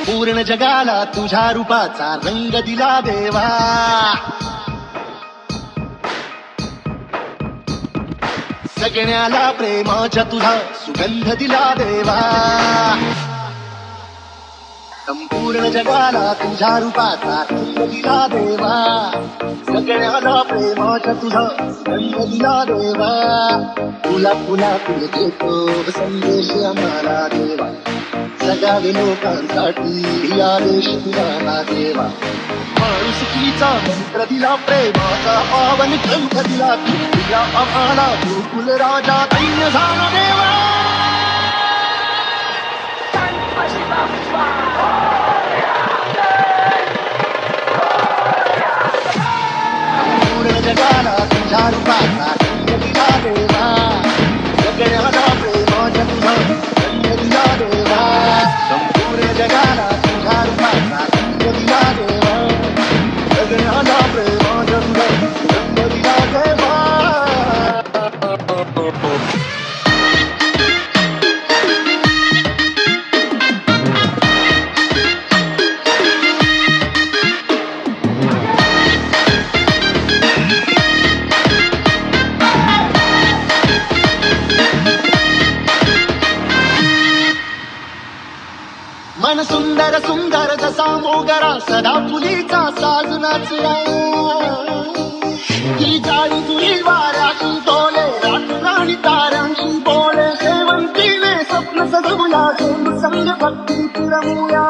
संपूर्ण जगाला तुझ्या रूपाचा रंग दिला देवा. सगळ्याला प्रेमाच्या तुझा सुगंध दिला देवा. संपूर्ण जगाला तुझ्या रूपाचा रंग दिला देवा. सगळ्याला प्रेमाच्या तुझा सुगंध दिला देवा. तुला तुला तुला देतो संदेश आम्हाला देवा. जगावे लोकांसाठी आदेश तुला देवा. माणुसकीचा मंत्र दिला, प्रेमाचा पावन ग्रंथ दिला. तू दिला आम्हाला गोकुल राजा धन्य झाला देवा. संपूर्ण जगाला तुझ्या रूपाचा रंग दिला देवा. सगळ्याला प्रेमाच्या तुझा रंग दिला देवा. संपूर्ण जगाला तुझ्या रूपाचा रंग दिला देवा. सगळ्याला प्रेमाच्या तुझा रंग दिला देवा. मन सुंदर सुंदर जसा मोगरा सदा फुलीचा साज नाचला. ती जाळी तुळी वाऱ्याची डोले राणी ताऱ्यांची बोले. शेवंतीने स्वप्न सजवला संग भक्ती रमूया.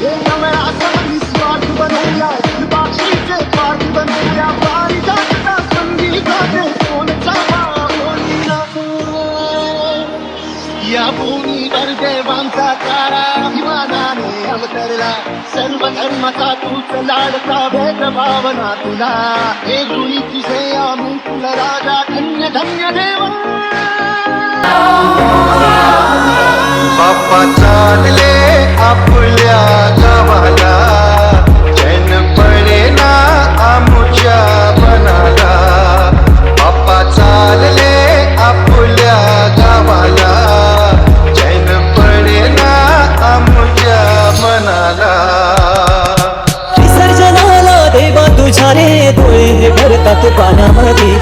हे नवळा सवनी स्वार्थ बनवूया. बाक्षीचे पाठ बनवूया. पारिजातचा संगीताचे सोनचा बोलीना. या भूमीवर देवांचा तारा अभिमानाने अवतरला. सर्व धर्माचा तूच लाडका भेद भावना तुला. हे गुणी तुझे आम्ही तुला राजा धन्य धन्य देवा. बाप्पा चालले आपल्या गावाला. चैन पडेना आमुच्या मनाला. बाप्पा चालले आपल्या गावाला. चैन पडेना आमुच्या मनाला. विसर्जनाला देवा तुझ्या रे डोळे भरतात पाण्यामध्ये.